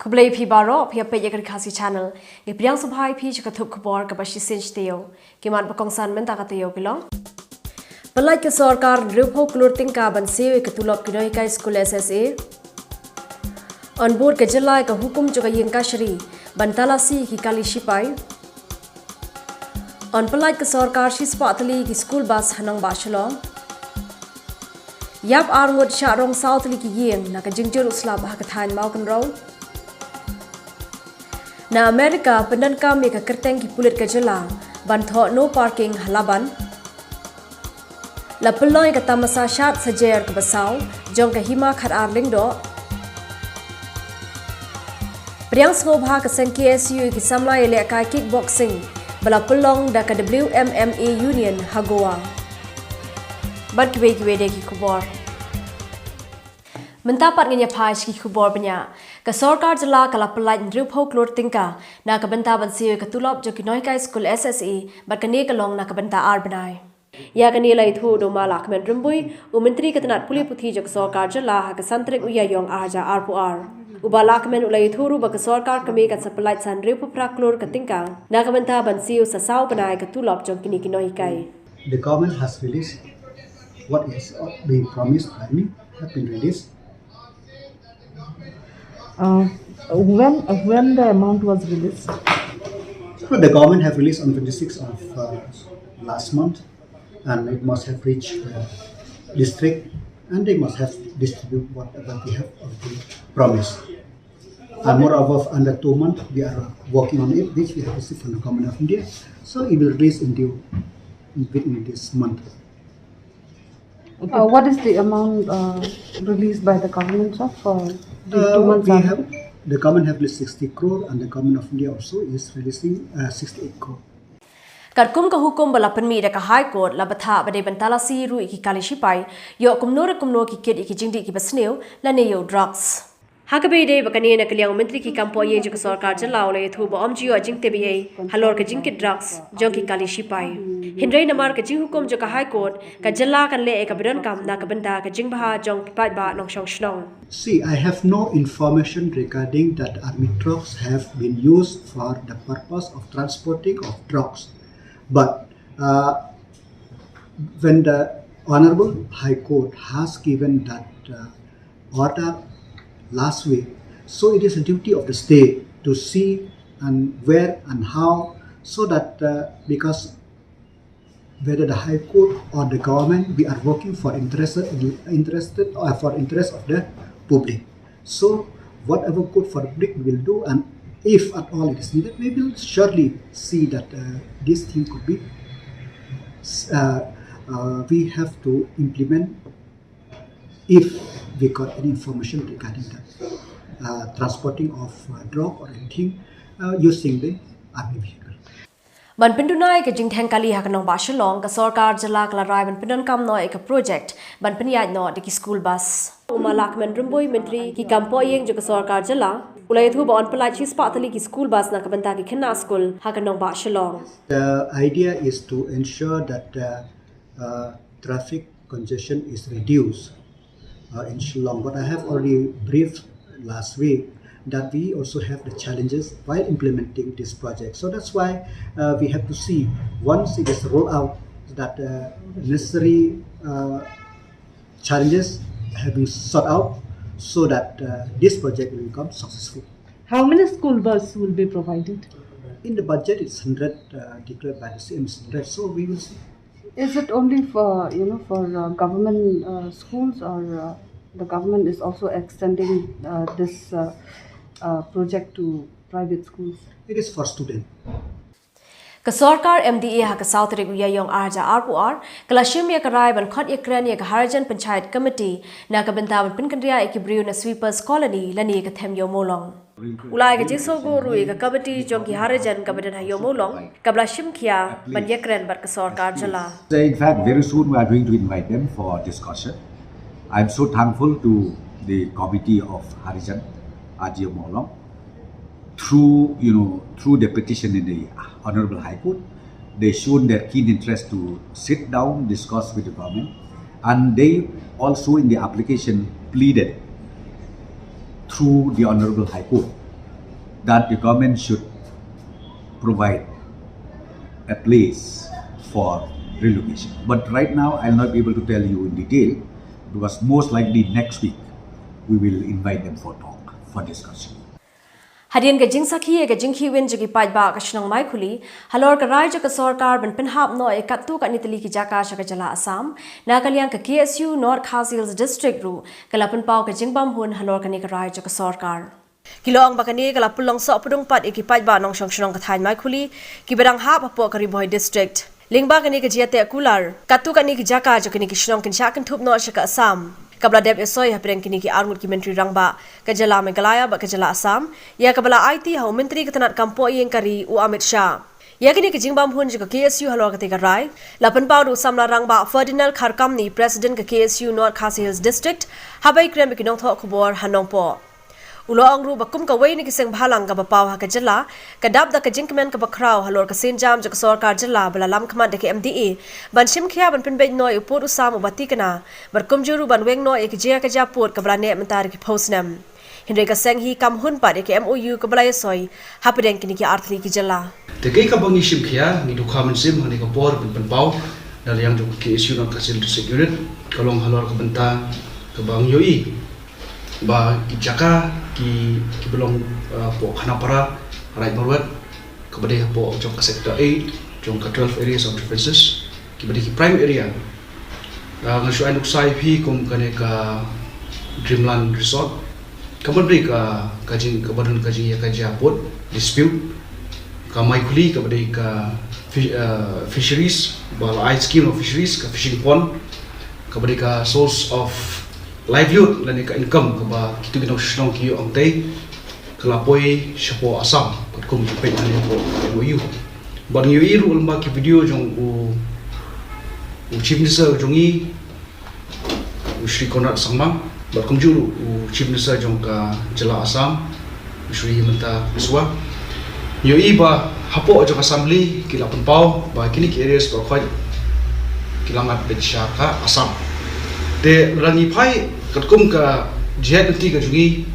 Khubor phi baro phi pe RiKhasi channel ge priang subhai phi chakathuk khubor ka bashi sinch Taiew ke man pa kongsan men ta ka Taiew kilong palai ke sarkar rupho klurting ka ban se ke tulop kinoi ka school SSA on board ke jilai ka hukum joka yeng ka shri ban talasi ki kali shipai on palai ke sarkar shispa atli ki school bus hanang bashalong yap arngot sharong south li ki yeng na ka jingjur usla bah ka than mau kan ro na Amerika pendan kami ka kerteng ki pulit ka jela ban tho no parking halaban la peloi ka tamasa shat sajer ka basau jong ka hima khat arling do priang smo bha ka sang KSU ki samla ele ka kickboxing bala pelong da ka WMMA union hagoa ban ki de ki Khubor Mentapat nganya phai ki Khubor banya ka sarkar jala kala palai rupho klor tingka na ka banta ban se ka tulop jo ki noi ka school SSA bat ka ne ka long na ka banta ar banai ya ka ne lai thu do ma lak men rumbui u mentri ka tanat puli puthi jo ka sarkar jala ha ka santrek uya yong aja ar pu ar uba lak men ulai thu ru ba ka sarkar ka me ka sapalai san rupho pra klor ka tingka na ka banta ban se sa saw banai ka tulop jo ki noi kai The government has released what is being promised by me have been released. When the amount was released? So the government have released on 26th of last month, and it must have reached district, and they must have distributed whatever we have already promised. And moreover, under 2 months, we are working on it, which we have received from the government of India. So it will release within this month. What is the amount released by the government for the 2 months? The government have released 60 crore, and the government of India also is releasing 68 crore. Karkum ka hukum bala penmi da ka high court la batha bade bantala si ru ki kali shipai yo kumno ki kid ki jingdi ki basneu la ne yo drugs hakabe de bakane na kaliang mentri ki kampo ye jo sarkar jala le thu bo amji yo jingte bi halor ka jingki drugs jo ki kali shipai hindrei namar ka jing hukum jo ka high court ka jala kan le ka bidan kam na ka banda ka jing baha jong pai ba nong shong shnong. See, I have no information regarding that army trucks have been used for the purpose of transporting of drugs. But when the Honorable High Court has given that order last week, so it is a duty of the state to see and where and how, so that because whether the High Court or the government, we are working for interest of the public. So whatever good for the public we will do, and if at all it is needed, we will surely see that this thing could be. We have to implement if we got any information regarding that transporting of drug or anything using the army vehicle. Ban pendunai ka jingthang kali ha kanong ba shalong ka sarkar jala kala rai ban pendon kam no ek project ban penyaj no de ki school bus uma lak men rumboi mentri ki kampo yeng jo ka sarkar jala ulai thu ba on palai chi spatali ki school bus na ka banta ki khna school ha kanong ba shalong. The idea is to ensure that traffic congestion is reduced in Shillong. But I have already briefed last week that we also have the challenges while implementing this project. So that's why we have to see once it is rolled out that necessary challenges have been sought out so that this project will become successful. How many school buses will be provided? In the budget, it's 100 declared by the same 100. So we will see. Is it only for government schools, or the government is also extending this project to private schools? It is for students. Ka sarkar MDA ha ka south regu ya yong arja RPR kala shim ya karai ban khot ekran ya ka harajan panchayat committee na ka banta ban pinkandria ekibriu na sweepers colony lani ka them yo molong ulai ka jiso go ru ka committee jong ki harajan ka badan ha yo molong kabla shim khia ban yekran bar ka sarkar jala. In fact, very soon we are going to invite them for discussion. I am so thankful to the committee of Harijan Ajio Molong through the petition in the Honorable High Court. They shown their keen interest to sit down, discuss with the government, and they also in the application pleaded through the Honorable High Court that the government should provide a place for relocation. But right now, I'll not be able to tell you in detail because most likely next week we will invite them for talk, for discussion. Hadian ke jing sakhi ke jing hiwin jigi paj ba ka shnong mai khuli halor ka rai ka sarkar ban pen hap no e katu ka nitli ki jaka shaka jala Assam na kalian ka KSU RiKhasi Hills district ru kalapan pau ka jing bam hun halor ka ni ka rai ka sarkar kilong bakani kala pulong so pudung pat iki paj ba nong shong shnong ka thain mai khuli ki berang hap po ka riboy district lingba ka ni ka jiate kular katu ka ni ki jaka jo ni ki shnong kin sha kan thup no shaka Assam kabla deb esoi hapren kini ki armut ki menteri rangba kajala Meghalaya ba kajala Assam ya kabla IT hau menteri ketanat kampo yang kari u Amit Shah ya kini ki jingbam hun jika KSU halor ketika rai lapan pau du samla rangba Ferdinand Kharkam ni president ke KSU RiKhasi Hills district habai krem ki nong tho Khubor hanong po ulo angru bakum ka wei ni kiseng bhalang ka bapaw ha kajala kadab da kajingkmen ka bakraw halor ka senjam jak sarkar jala bala lam khman de ke MDA ban sim khia ban pin be noi upor usam ubati kana barkum juru ban weng noi ek jia ka ja pot ka bala ne mentar ki phosnam hindre ka seng hi kam hun pa de ke MOU ka bala soi hapdeng kini ki arthli ki jala te ke ka bangi sim khia ni du khamen sim hani ka por ban paw dal yang jo ke issue na kasil district unit kalong halor ka benta ka bang yoi ba ki jaka ki belong po khanapara right norward kabade po jong ka sector 8 jong ka 12 areas of differences ki bade ki prime area ngashu ai nuksai phi kum kane ka dreamland resort kabade ka kajing kabadan kajing ya kaja pot dispute ka maikuli kabade ka fisheries bal ice scheme of fisheries ka fishing pond kabade ka source of livelihood lan ka income ka ba kitu ginong shnong ki ang tay kalapoi shapo Assam pat kum pe ani ko MOU bang yu iru lamba ki video jong u chief minister jongi u Shri Konrad Sangma bat kum juru u chief minister jong ka jala Assam Shri Himanta Biswa yu i ba hapo jong assembly ki lapan pau ba kini ki areas ko khoi kilangat becha ka Assam de rangi pai katkum ka jihad nanti ka jungi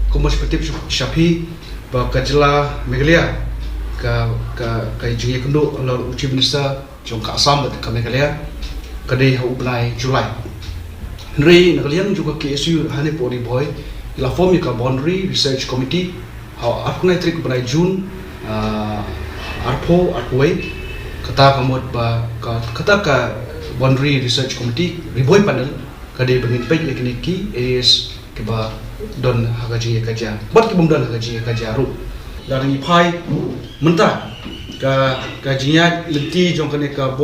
kumas perspektif syafi ba kajla Meghalaya ka jungi kendo alor chief minister jong ka Assam ka Meghalaya kade hau blai Julai Henry nakalian juga KSU hane pori boy la form ka boundary research committee hau apnai trik blai June arpo arpoi kata kamot ba kata ka boundary research committee riboy panel kade bangin pej lekniki areas ke ba don hagaji kaja bat ke bumdan hagaji kaja ru dari pai mentah ka jinya lenti jong kane ka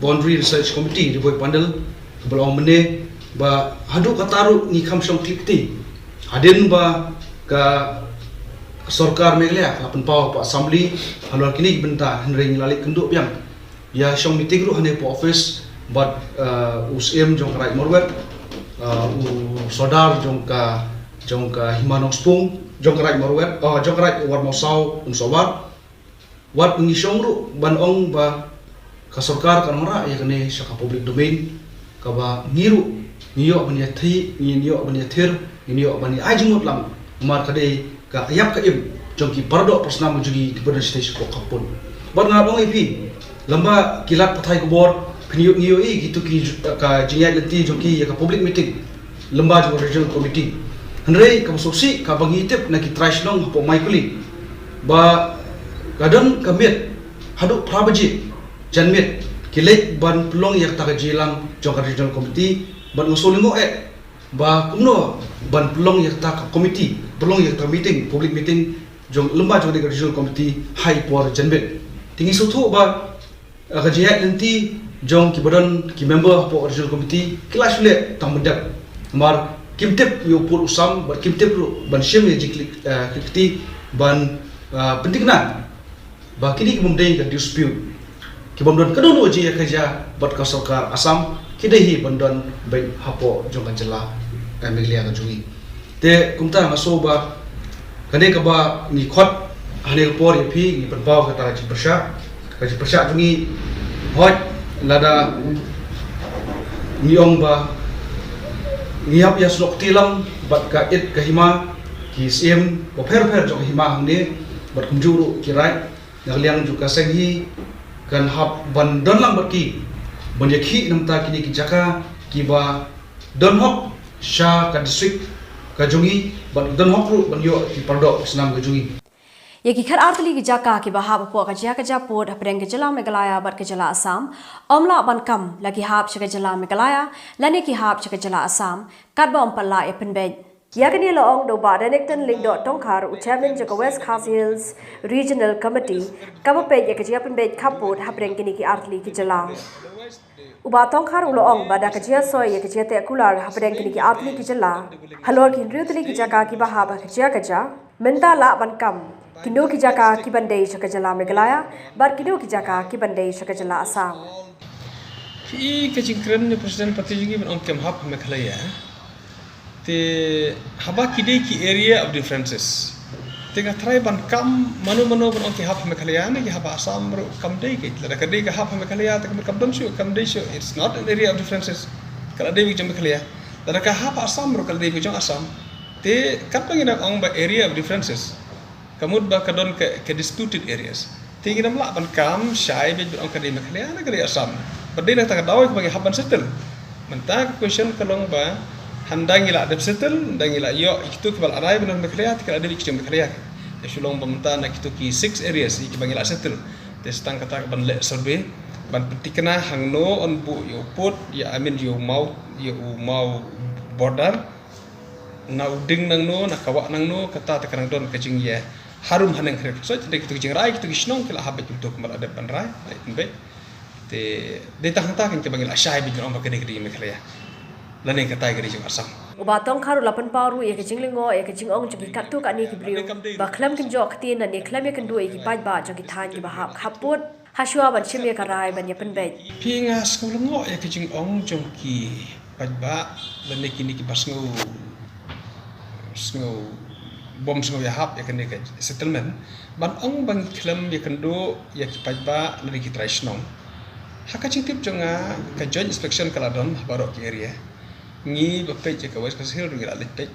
boundary research committee riboy panel belong mene ba hadu kataru ni kham song klipti hadin ba ka sarkar Meghalaya lapan pau pa assembly halor kini benta henry lalik kenduk piang ya song meeting ru hane po office but USM jong right morwet sodar jong ka Himanong Spung jong right morwet jong right warmosau unsobar wat ngi shongru ban ong ba ka sarkar kan mara ya kane saka public domain ka ba ngiru niyo ban ya thi niyo ban ya thir niyo ban ya ajimut lam mar kade ka ayap ka im jong ki pardo prasna mujugi di stage ko kapun ban ngabong ipi lamba kilat pathai Khubor Peniuk ngiyo gitu ki ka jinya lenti joki ya ka public meeting lemba jo regional committee henry ka soksi ka bangitip na ki trashnong po maikuli ba gadon kamit hadu prabaji janmit kilek ban plong yak ta jilang jong ka regional committee ban ngosolingo ba kumno ban plong yak ta committee plong yak ta meeting public meeting jong lemba jo ka regional committee high por janmit tingi suthu ba ka jinya lenti jong ki badan ki member po regional committee kelas le tamudak mar kimtep yo pur usam bar kimtep ban shem ye klikti ban pentingna ba kini ki bumdei ka dispute ki bumdon kadon oji ya kaja bat ka sarkar Assam kidahi bandon bai hapo jong ka jela Meghalaya ka jungi te kumta ngaso ba kane ka ba ni khot hanel por ye phi ni perbaw ka ta ji persya jungi hot lada niong ba ngiap ya slok tilam bat ka it kahima ki sim bo pher jong hima hangne bat kumjuru ki right nak liang ju ka seng hi kan hap ban don lang bat ki ban yakhi namta kini ki jaka ki ba don hok sha ka district ka jungi ban don hok ru ban yo ki pardo snam ka jungi Yaki khar artli ki jaka ki bahab po ka jaka pot apreng ke jala Meghalaya bat ke jala Assam omla ban kam lagi hab chaka jala Meghalaya lani ki hab chaka jala Assam kat ba ompala e penbe Yakani lo ong do ba Denekton link dot tongkhar chairman jaka West Khasi Hills Regional Committee kaba pe yaka jia penbe khapot hapreng kini ki artli ki jala Uba tongkhar ulo ong ba da ka jia soy yaka jia te kular hapreng kini ki artli ki jala halor ki rutli ki jaka ki bahab ka jia menta la ban kam Kindo ki jaka ki bandai shaka jala Meghalaya bar kindo ki jaka ki bandai shaka jala Assam Ki kecingkran ni presiden parti jungi ben kem hap Meghalaya te haba kidei ki area of differences te ga try ban kam manu ban ki hap Meghalaya ni ki haba Assam ro kam dei ki la ka dei ka hap Meghalaya te kam don shu kam dei shu it's not an area of differences kala dei bi Meghalaya la ka hap Assam ro kala dei bi Assam te kat pangina ong ba area of differences Kamud ba kadon ke disputed areas. Tinggi nam la ban kam syai be on kadai Meghalaya na kadai Assam. Badai na ta daw bagi haban settle. Menta question kalong ba handang ila de settle ndang ila yo itu kebal arai benar Meghalaya tikal ada ki Meghalaya. Ya sulong pementa na kitu ki 6 areas ki bagi la settle. Testang kata ban le survey ban petikna hangno on bu yo put ya amin yo mau border na uding nang no na kawa nang no kata tekanang don kajing ye harum haneng khrek so te kitu jing rai kitu kisnong kila habet kitu kemal ada pan rai be te de tang ta kan ke bangil asai bi on bakade kidi Meghalaya lane kata gari jing Assam Uba tongkhar lapan paru ye ke jinglingo ye ke jingong jiki katu ka ni ki briu ba khlam kin jo khti na ne khlam ye kan duai ki paj ba jo ki than ki ba hap khapot haswa ban chim ye karai ban ye pen be pinga skolongo ye ke jingong jong ki paj ba lane kini ki basngo bom ya hap ya kan settlement ban ong bang klam ya kan do ya ki pajba lari ki traishnong haka cingtip jonga ka joint inspection kala don barok ki area ngi ba pej ka West Khasi Hills ngira lek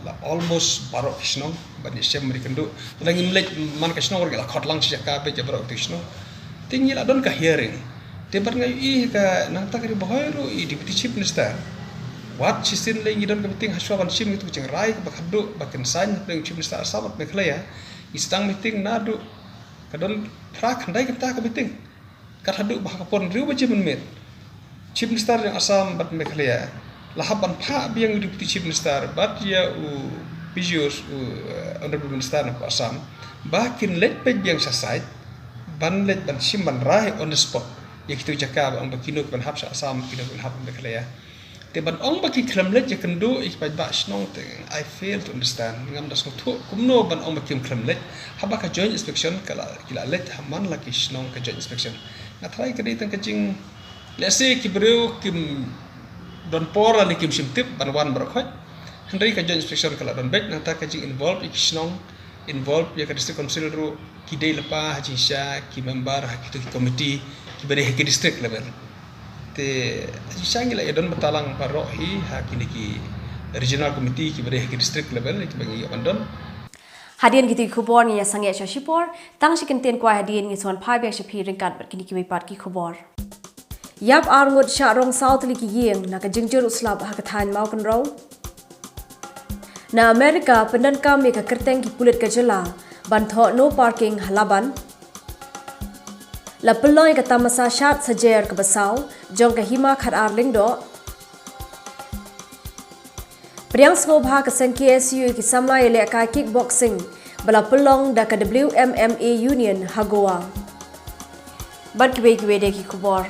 la almost barok kishnong ban ya shem kan do lang imlek man kishnong ngira khotlang sia ka pej barok kishnong tingi la don ka hearing te bar ngai I ka nang ta kari bohoiru I deputy chief minister Wat sistin lagi don kepenting haswa ban sim itu ceng rai ke bakadu bakan san dengan chief minister Assam Meghalaya istang meeting nadu kadon prak handai kita kepenting kat hadu bah kapon riu baje menmet chief minister yang Assam bat Meghalaya lahaban pha biang deputy chief minister bat ya u pijus honorable minister of Assam bakin let pej biang sasai ban let ban sim ban rai on the spot ya kitu jaka ang bakino ban hap Assam kino ban hap Meghalaya te ban ong baki kramlet je kan do ik pai ba snong te I fail to understand ngam das ko kumno ban ong baki kramlet haba ka joint inspection kila let haman la ki snong ka joint inspection na try ka ditan ka jing let's say ki breu kim don pora ni kim simtip ban wan barkhot handai ka joint inspection kala don bet na ta ka jing involve ik snong involve ya ka district council ro ki dei lepa haji sha ki member ha ki committee ki bare ki district level te sangi la edon batalang parohi ha kini ki regional committee ki bare ki district level ki bagi abandon Hadian gitu Khubor ni sange shipor tang shikinten kwa hadian ni son phai bek shapi ringkat bat kini ki pat ki Khubor Yap arngot sha rong south li ki yeng na ka jingjur uslab ha ka than mau kan ro Na America pendan kam me ka kerteng ki pulit ka jela ban tho no parking halaban La peloi ka tamasa shat sajer ka basau jong ka hima khar arling do Priang snobha ka sen KSU ki samla ele ka kickboxing bala pelong da ka WMMA Union Hagoa Bat ki de ki Khubor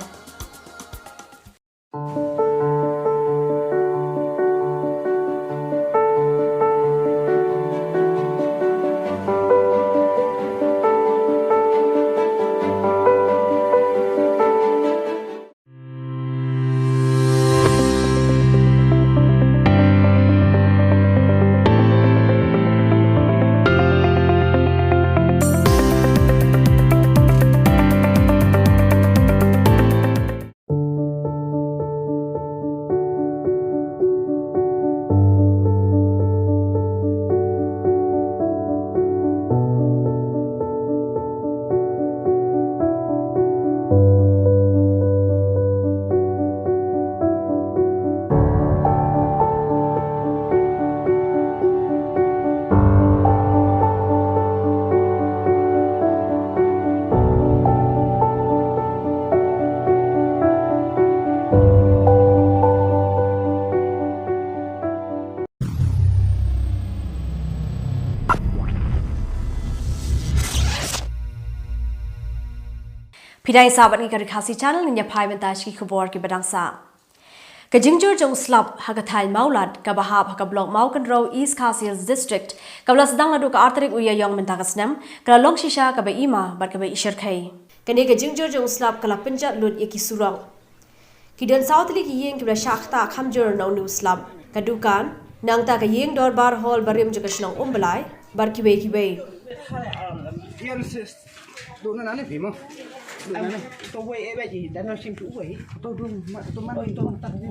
Pidai sahabat ni ka RiKhasi channel ni nyapai mentas ki Khubor ki badangsa. Ka jingjur jong slap hagathai maulad ka bahab ha blok mau kan row East Khasi district ka blas dang ladu ka artarik uya yong mentagasnam ka long shisha ka ba ima bar ka ba ishar khai. Kani ka jingjur jong slap kala penjat lut ye ki surang. Ki dan southli ki yeng ki bla shakhta khamjur no new slap ka dukan nang ta ka yeng dor bar hall barim jo ka shnong umbalai bar ki be Đồ nó nè phí mà. Đồ nó nè. Tôi quay em gì đã nói xem chủ vậy. Tôi đừng mà tôi mang tôi mang tặng đi.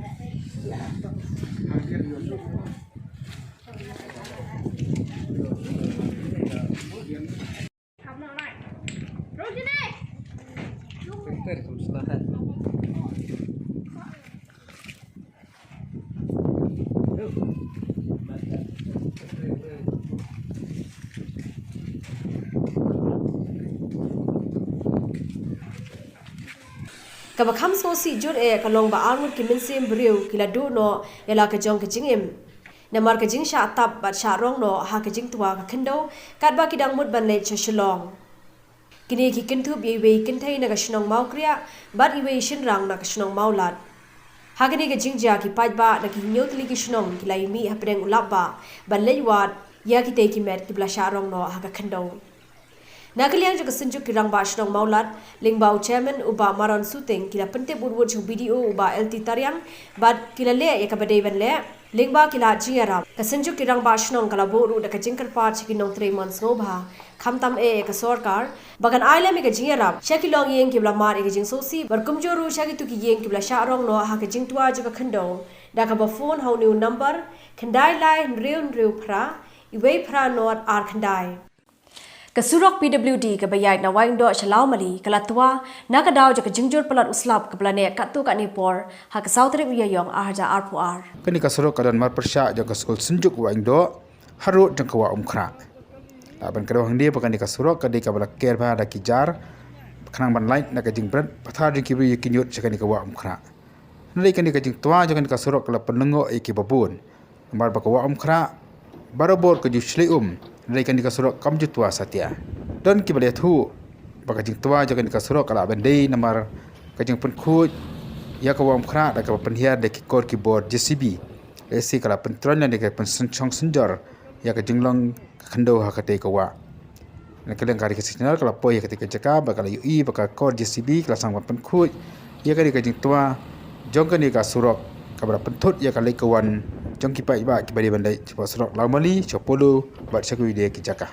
Không nào này. Rồi trên đây. Kaba kham so si jur e kalong ba armut ki min sim briu kila du no yala ka jong ka jingim namar ka jing sha tap bat sha rong no ha ka jing tuwa ka khendo kat ba kidang mut ban le chashlong kini ki kin thu bi we kin thai na ka shnong mau kriya bat i we shin rang na ka shnong mau lat ha kini ka jing ja ki paj ba na ki nyotli ki shnong ki lai mi ha preng ulap ba ban le wat ya ki te ki met ki bla sha rong no ha ka khendo Nakaliang juga senjuk kirang ba shnong maulat lingbau chairman uba maron suting kila pente burwur chu video uba LT tariang bad kila le ya kabade ban le lingba kila jiara ka senjuk kirang ba shnong kala boru da ka jingkar pa chiki nong 3 months ngobha khamtam e ka sarkar bagan aile me ka jiara shakilong yeng kibla mar e jing sosi bar kumjoru shaki tu ki yeng kibla sharong no ha ka jing twa ju ka khando da ka ba phone how new number khandai lai riu phra iwe phra not ar khandai Kasurok PWD ka bayai na waing do shalau mali kalatwa nakadaw ja ka jingjur palat uslap ka plane katu ka nipor ha ka sautre uya yong arja arpuar kani kasurok kadan mar persya ja ka skul senjuk waing do haru jangkawa umkhra aban kado hangdi pakani kasurok kadi ka bala ker ba da kijar khanang ban light na ka jingbrat pathar ri kibi kinyut jakani ka wa umkhra nai kani ka jing twa ja kani kasurok kala penengo e ki babun mar ba ka wa umkhra barobor ka jusli Naikan di kasurok kam jutwa satya. Dan kibali thu baka jing tua jakan di kasurok kala bandai namar kajing penkut ya kawam khra da ka penhiar de ki kor keyboard JCB. Esi kala pentron de ka pensong senjor ya ka jinglong khando ha ka te kawa. Nakaleng kari ka signal kala poi ya ketika jaka baka UI baka kor JCB kala sang penkut ya ka di kajing tua jongkan di kasurok kabara pentut ya kala kawan jong kipai ba kibali bandai cepat serok lamali chopolo bat sakui dia kijaka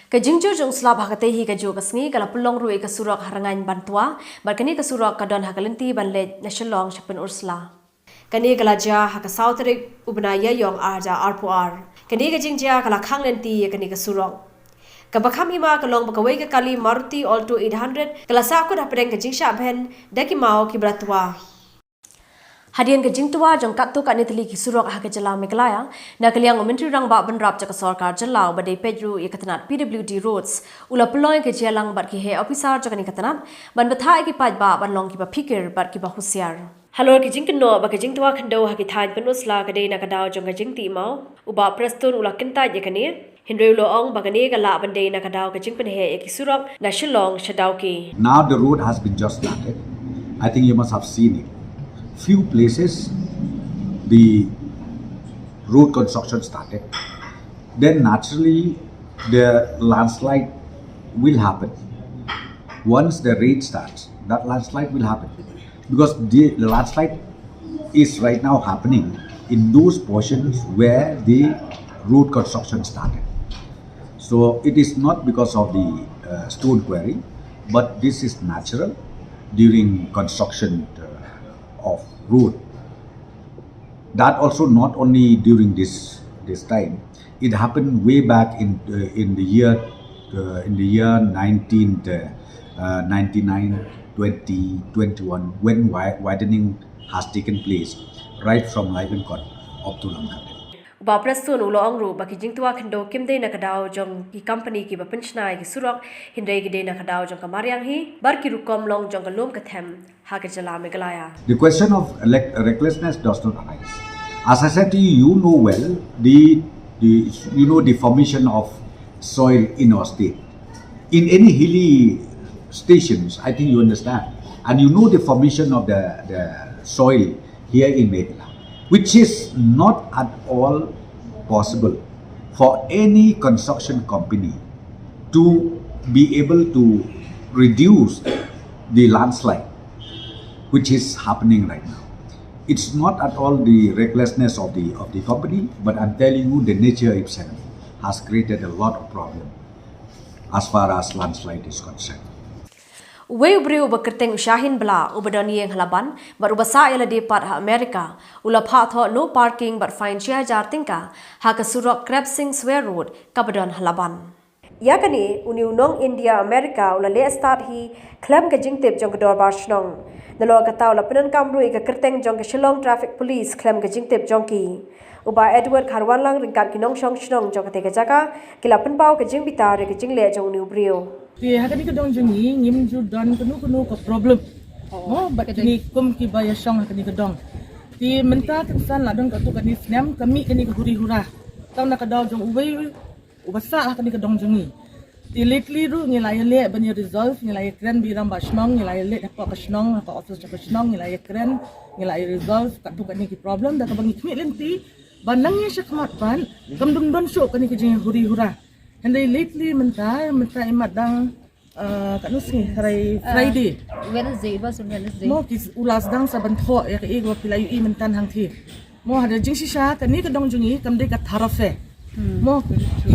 ka jingjur jong slap ha ka te hi ka jo ka sngi kala pulong ru e ka surok harangan bantwa barkani ka surok ka don ha kalenti banle nationalong shapen ursla kani kala ja ha ka sautre ubna ya yong arja arpuar kani ka jingja kala khanglenti kani ka surok ka bakham ima ka long ba ka wei ka kali maruti alto 800 kala sa ko da preng ka jingsha ben daki mau ki bratwa Hadian ke jingtua jong katu ka nitli ki surok ha ke jala meklaya na kaliang menteri rang ba banrap jaka sarkar jalau badai pedru ye katanat PWD roads ula peloy ke jalang bat ki he officer jaka ni katanat ban batha ki paj ba ban long ki ba fikir bat ki ba husiar halor ki jingkno ba ke jingtua khando ha ki thaj penusla ka dei na ka daw jong ka jingti mau uba preston ula kinta ye kani hinreulo ong ba kani ka la ban dei na ka daw ka jingpen he ye ki surok na shilong shadau ki Now the road has been just started. I think you must have seen it. Few places the road construction started. Then naturally the landslide will happen. Once the rain starts, that landslide will happen. Because the landslide is right now happening in those portions where the road construction started. So it is not because of the stone quarry, but this is natural during construction of road. That also not only during this time, it happened way back in the year 1999, 20, 21 when widening has taken place right from Livencott up to Langkat. Ba preston ulo angru baki jingtua khando kimde na kadaw jong ki company ki bapanchna ki surok hindai ki de na kadaw jong kamariang hi bar ki rukom long jong kalom ka them ha ke jala megalaya. The question of recklessness does not arise. As I said to you, you know well the formation of soil in our state. In any hilly stations. I think you understand. And you know the formation of the soil here in Meghalaya, which is not at all possible for any construction company to be able to reduce the landslide which is happening right now. It's not at all the recklessness of the company, but I'm telling you, the nature itself has created a lot of problem as far as landslide is concerned. We ubri uba kerteng usyahin bela uba doni yang halaban bar uba sa ila di part ha Amerika ula pha tho no parking bar fine 6,000 tingka ha ka surok Crabsing Square Road kabadon halaban. Yakani uni unong India Amerika ula le start hi klam ka jingtip jong ka dor bar shnong nalo ka taw la penan kamrui ka kerteng jong ka Shillong Traffic Police klam ka jingtip jong ki uba Edward Kharwan lang ringkat kinong shong shnong jong ka te ka jaka kila penpau ka jing bitar ka jing le jong ni ubrio. Ti hakani ka dong jungi ngim ju dan kanu ka problem. Oh bat ni kum ki baya shong hakani ka dong. Ti menta kan la dong ka tu kani snam kami kani ka huri hura. Taw na ka daw jong ubai ubasa hakani ka dong jungi. Ti lately ru ngilai le bani resolve ngilai kren bi ram bashnong ngilai le ka bashnong ka office ka bashnong ngilai kren ngilai resolve ka tu kani ki problem da ka bangi kmi lenti banang ya shakmat ban kam dum don show kani ka jing huri hura. And they lately menta imat dang kat nu sini hari Friday. Wednesday was Wednesday. Mo kis ulas dang saban tho ya ke ego pilai i mentan hang thi. Mo ada jing sisa kan ni ka dong jungi kam de ka tharafe. Mo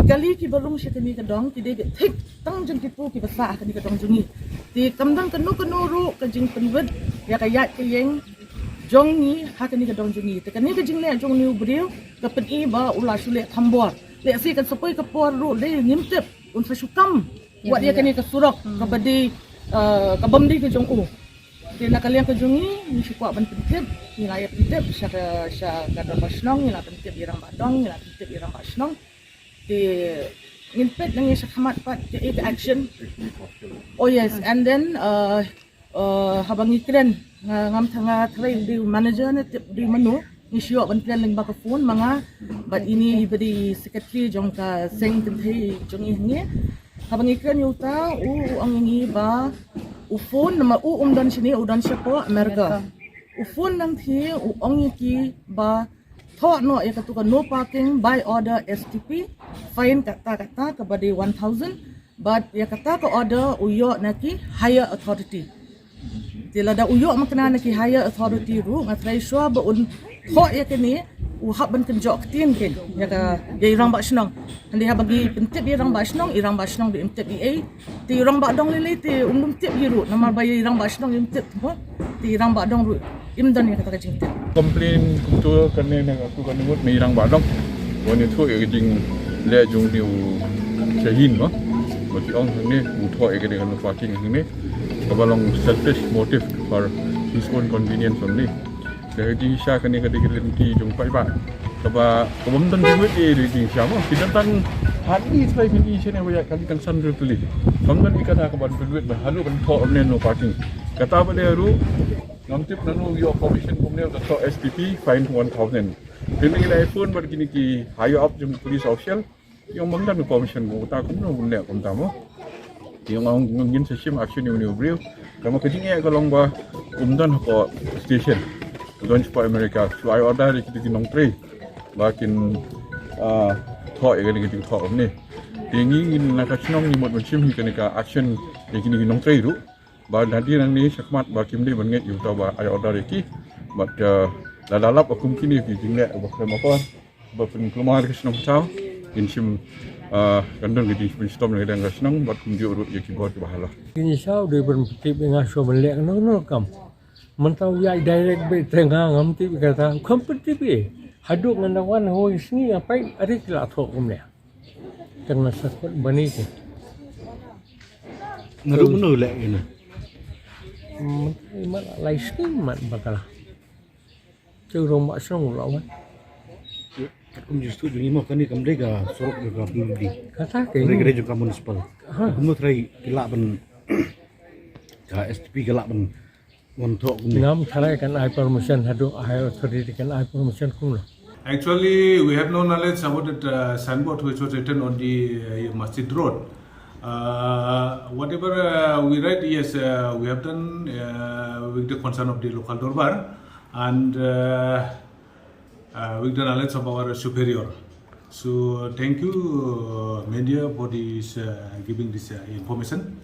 kali ki barung sya kan ni ka dong ti de thik tang jeng tipu ki basa kan ni ka dong jungi. Ti kam dang kanu ru ka jing penwet ya ka yat ke yeng jong ni ha kan ni ka dong jungi. Te kan ni ka jing le jong ni ubriu ka pen i ba ulas sule thambor. Lek si kan sepoi ke por ru le ngimtep un fasukam buat dia kini ke surok ke badi ke bomdi ke jong u dia nak kalian ke jungi ni syukur ban pentip ni layak pentip sya ka basnong ni la pentip irang badong ni la pentip irang basnong di ngimpet nang sya khamat pat ke action. Oh yes, and then habang ikren ngam thanga thrai di manager ne tip di manu ni syok ban plan leng ba ka phone manga but ini beri secretary jong ka seng tenthei jong ni habang ikran yuta ang ngi ba u phone nama dan sini dan syapo Amerika u phone nang thi ong ki ba tho no ya katuka no parking by order STP fine kata ke badi 1000 but ya kata ke order uyo naki higher authority tila da uyo makna naki higher authority ru ngatrai swa ba un tho ya kini uhab ban kenjok tin ken ya ka dia irang ba snong andi ha bagi pentip irang ba snong di pentip EA ti irang ba dong lele ti umdum tip yiru namar ba irang ba snong pentip mo ti irang ba dong ru imdan ya kata ka jing tip complain kutu kane na aku kan ngut mi irang ba dong woni thu e jing le jung diu chahin mo bagi ong ni u tho e kan fucking ni kabalong selfish motive for his own convenience only. Jadi sya kani kadi lenti jung pai ba kaba kabam dan duit di sya mo kidantan hari sai ni sene wa kali kan san rutuli kamdan ikada kaban duit ba halu kan tho amne no parking kata ba de ru ngamtip nanu yo commission kumne the tho SPP fine 1000 ini iPhone bar kini ki higher up jung police official yung mangdan commission mo ta kumno bunne kum ta mo yung ang ngin system action ni brio kama kajing ka long ba umdan ko station launch for America. So I order kita nong tray, bakin thọ cái này cái thọ này, tiếng nghĩ là các nông như một chim thì cái action cái này nong tray ru, và nanti nang ni sakmat bakim ni banget you tahu I order iki, but lalap aku kini di jingle bakal apa, bapen keluar ke nong tahu, insim kandang cái gì stop này đang cái nong, but kum dia urut ya keyboard bahala. Ini sao dia berpikir dengan so melek no kam. Mentau ya direct be tengah ngamti kata kompetitif haduk nganawan hoi sini apa ada kila thok kumne karena sakot bani ke ngaru menu lek ini mat lai skin mat bakal curong mak song lawan kum justru jungi mo kani kam dega sorok ga budi kata ke ni gereja kamu municipal kum no trai kila ban ka STP kila ban ngam tharai kan I permission hadu I authority kan I permission kumlo. Actually, we have no knowledge about that signboard which was written on the Masjid Road. Whatever we read, yes, we have done with the concern of the local Dorbar and with the knowledge of our superior. So thank you, media, for this giving this information.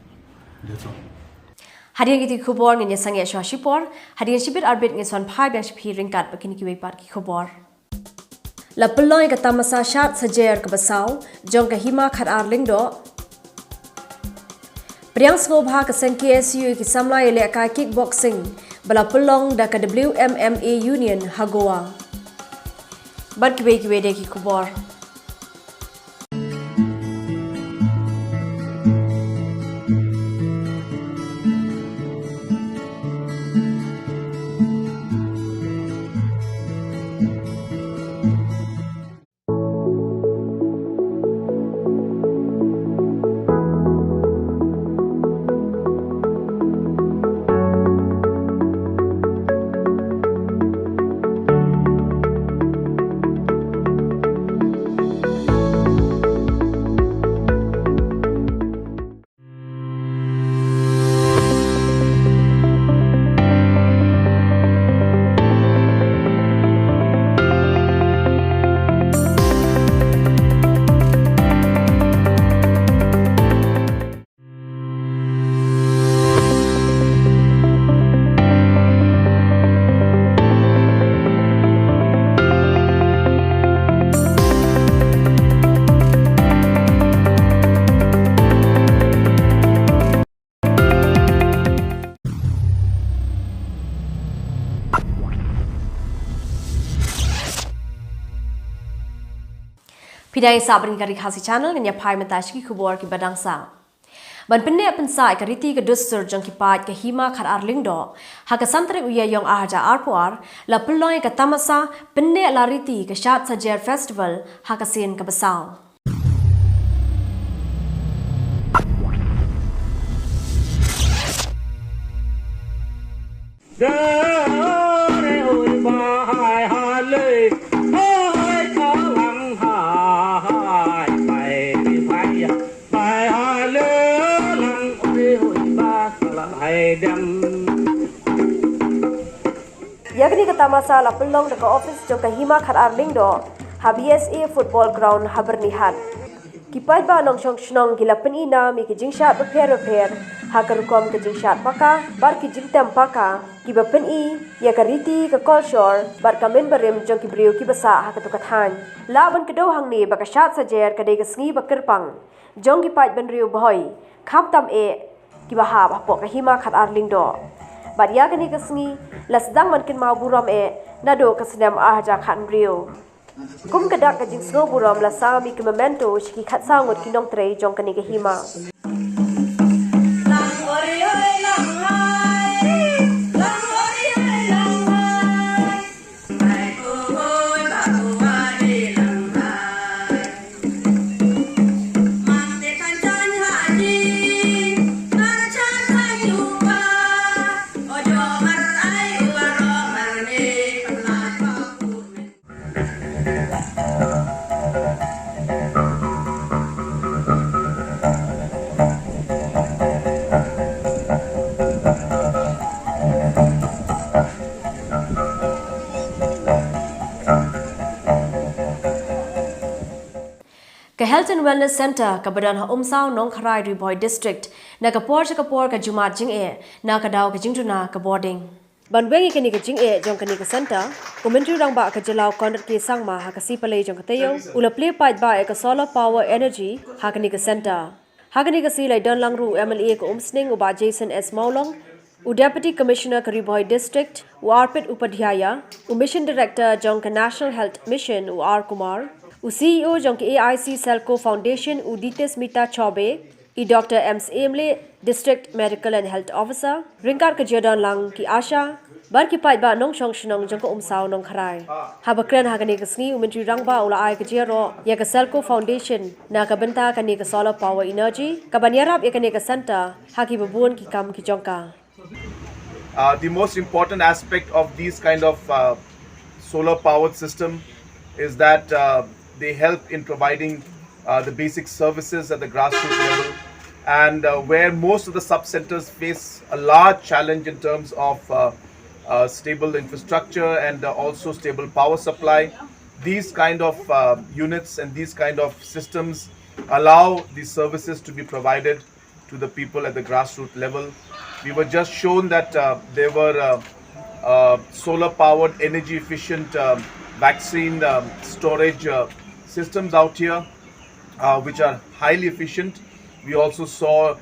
That's all. Hadian gitu Khubor ngenya sange shwa shipor hadian shibir arbit nge swan phai bang shiphi ringkat bakini ki wei ki Khubor la peloi ka tamasa shat sajer ka basau jong ka hima khat ar lingdo priang ngo bha ka sang KSU ki samla ele ka kickboxing bala pelong da ka WMMA Union Hagoa bar ki wei de ki Khubor Pidai sabrin ka RiKhasi channel ngenya phai matash ki Khubor ki badang sa ban pinne apan sai ka riti ka dusur jong ki pat ka hima khar arling do ha ka santre uya yong ahaja arpuar la puloi ka tamasa pinne la riti ka shat sajer festival ha ka sen ka basau Yakni kata masa la pelong deka office jong ka hima khat arling do ha BSA football ground ha bernihat kipai ba nong shong shnong gila peni na mi ki jingshat repair ha ka rukom ke jingshat paka bar ki jingtem paka ki ba peni ya ka riti ka culture bar ka memberim jong ki brio ki basa ha ka tu kathan la ban ke do hang ni ba ka shat sajer ka de ka sngi ba kerpang jong ki pai ban rio boy kham tam e ki ba ha ba po ka hima khat arling do bar ya gani ka sngi la sedang man kin mau buram e nado ka senam ahaja khan rio kum kadak ka jing sno buram la sami ki memento shiki khat sangot ki nong trei jong kani ka hima Ka Health and Wellness Center ka badan ha umsaw nong kharai Riboy District na ka por ka jumat jing e na ka daw ka jingtuna ka boarding ban wengi kani ka jing e jong kani ka center commentary rang ba ka jelaw kondat ki sangma ha ka sipalei jong ka Taiew ula play pait ba e ka solar power energy ha kani ka center ha kani ka silai don langru MLA ka umsning uba Jason S Maulong u Deputy Commissioner ka Riboy District u Arpit Upadhyaya u Mission Director jong ka National Health Mission u R Kumar u CEO jong ki AIC Selco Foundation u Dites Mita Chobe i Dr. M. Emle District Medical and Health Officer ringkar ka Jordan lang ki Asha bar ki pai ba nong shong shnong jong ka umsaw nong kharai ha bakran ha kani ka sni u mentri rang ba ula ai ka jero ya ka Selco Foundation na ka benta kani ka solar power energy ka banyarap ya kani ka center ha ki babun ki kam ki jongka the most important aspect of these kind of solar powered system is that they help in providing the basic services at the grassroots level and where most of the sub-centers face a large challenge in terms of stable infrastructure and also stable power supply. These kind of units and these kind of systems allow these services to be provided to the people at the grassroots level. We were just shown that there were solar powered energy efficient vaccine storage systems out here which are highly efficient. We also saw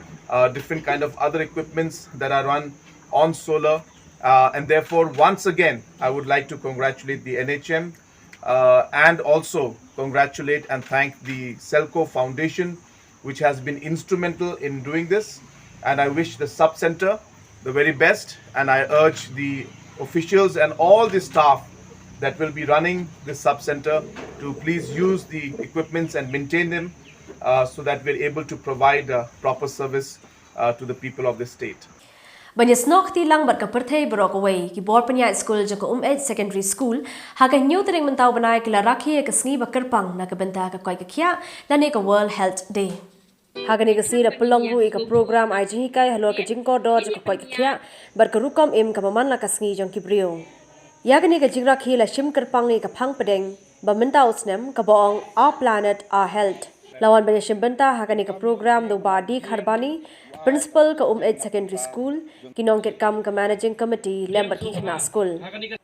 different kind of other equipments that are run on solar, and therefore once again I would like to congratulate the NHM and also congratulate and thank the Selco Foundation, which has been instrumental in doing this, and I wish the sub-center the very best, and I urge the officials and all the staff that will be running this sub-center to please use the equipments and maintain them so that we're able to provide proper service to the people of the state. Banyak nok tilang bat kepertai berokawai ki bor penya school joko age secondary school haga new tering mentau banai kila rakhi ke sngi bakerpang na kebenta ka koi kya lani ka World Health Day. Haga ni kasi da pelong ru ka program IG kai halor ke jingko dor joko koi kya bar ka rukom im ka maman la ka sngi jong ki brio. Yaga ni ka jingrakhi la shim kerpang ni ka phang pedeng ba mentau snem ka bong our planet our health. Lawan banyak shimbenta haga ni ka program do ba di kharbani Principal ka age secondary school kinong ket kam ka managing committee lembar ki khna school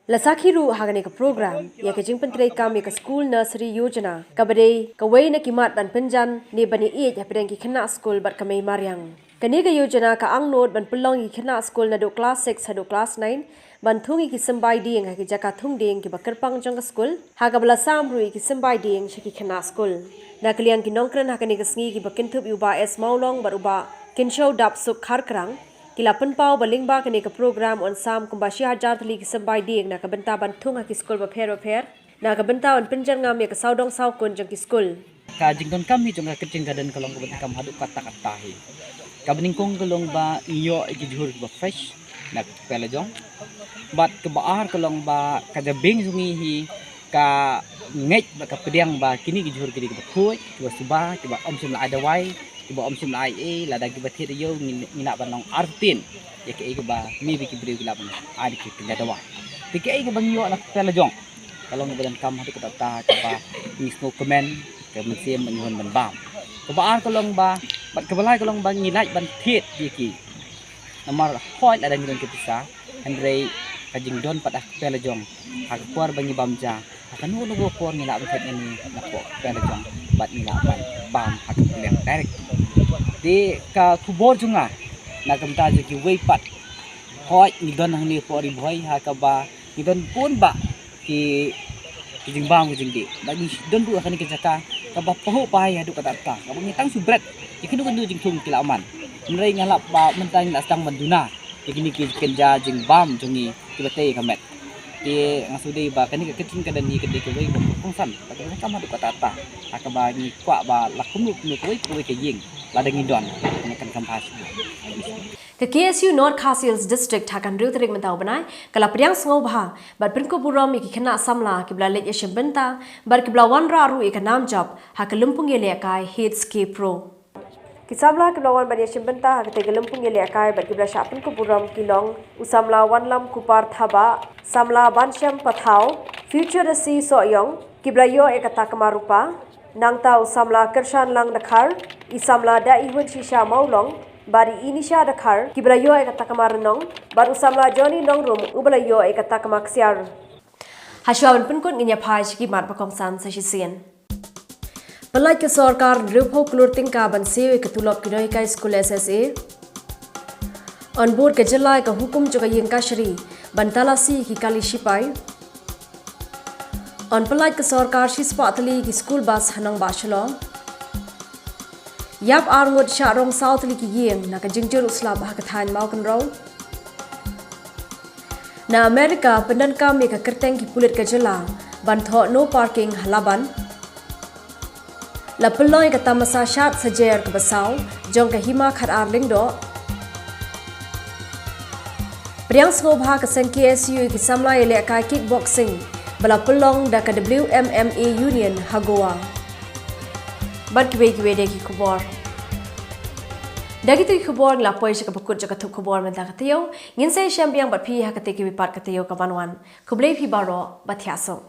lasakhi ru hagani ka program ya ka jing pentrei kam ka school nursery yojana ka bade ka wei na kimat ban penjan ne bani age hapdeng ki khna school bar ka mei maryang kani ka yojana ka ang note ban pulong ki khna school na do class 6 hado class 9 ban thungi ki sambai ding ha ki jaka thung ding ki bakar pang jong ka school haga bala sam ru ki sambai ding shi ki khna school na kliang ki nongkran hagani ka sngi ki bakin thup yu ba es maulong baruba Kinshow dap suk kharkrang kilapan pau balingba kene ka program on sam kumbashi hajar thli ki sambai ding na ka benta ban thung ha ki school ba pher na ka benta on pinjan ngam ya ka saudong sau kun jong ki school ka jingdon kam hi jong ka kicing gadan kalong ka kam hadu kata hi ka beningkong kalong ba iyo ki jhur ba fresh na pela jong bat ka baar kalong ba ka jabing sungi hi ka ngej ba ka pediang ba kini ki jhur ki ba khoi ki ba suba ki ba om sim la adawai ki ba om sim la ai la da ki ba thir yo ngina ba nong artin ya ki ba mi bi ki bri ki la ba ai ki ki da wa ti ki ga bang yo na pela jong kalong ba dan kam hadu ka ta ka ba ni smoke comment ka mun sim man hon ban bam ka ba ar kalong ba bat ka balai kalong ba ngilai ban thit ki ki namar hoi la da ni don ki pisa andre ka jing don padah pela jong ha kuar bangi bamja akan nu go kuar ngila ba thet ni na ko pela jong bat ngila ban bam ha ka leng direct di ka Khubor junga na kamta je ki wei pat hoi ni don hang ni po ri bhoi ha ka ba ni don pun ba ki jing bang jing di ba ni don bu akan ki jaka ka ba poho pa ya du ka ta ka ba ni tang su bret ikin du jing thung kila man nrei ngala ba mentang la stang manduna ikini ki kenja jing bam jungi ki bate kamet ki ngasudi ba kani ka kicing kadan ni kede ke wei ko kongsan ka ka ma du ka ta ka ba ni kwa ba lakum nu ko wei ke ying la dang don kan kampas ke KSU North Khasi Hills district hakan riu terik mentau banai kala priang sngo bha bar prinko buram ki khna samla ki bla lej yeshim benta bar ki bla wan ra ru ek nam job hakalumpung ye le kai headscape pro Kisabla kilawan banyak shimbenta hak tegelumpung ye akai bar kibla shapun ko buram kilong usamla wanlam kupar thaba samla bansham pathau future si soyong kibla yo ekata kamarupa nangta usamla kershan lang dakhar isamla da ihun shisha maulong bari inisha dakhar kibla yo ekata kamaranong bar usamla joni nong rum ubla yo ekata kamaksiar hashwan punkut nginya phai shiki mat pakong san sashisien Pelai ke sorkar rupho klurting ka bansewe ke tulop kinoi ka school SSA on board ke jelai ka hukum juga yang kasri bantalasi ki kali sipai on pelai ke sorkar sispatli ki school bus hanang bashlo yap arngot sharong southli ki yeng na ka jingjur usla bah ka thain mau kan ro na Amerika pendan kami ka kerteng ki pulit ke jela ban tho no parking halaban La peloi kata masa syat sejer ke besau jong ke hima khat arling do Priang snobha ke seng KSU ki samla ile kai kickboxing bala pelong da ke WMMA Union Hagoa Bar ki de ki Khubor Dagi tu Khubor ngelapoi jika bekut jika tu Khubor mentah Taiew, ngin saya syambiang bat pi hakati ki wipat Taiew kabanwan. Kublai pi baro bat hiasong.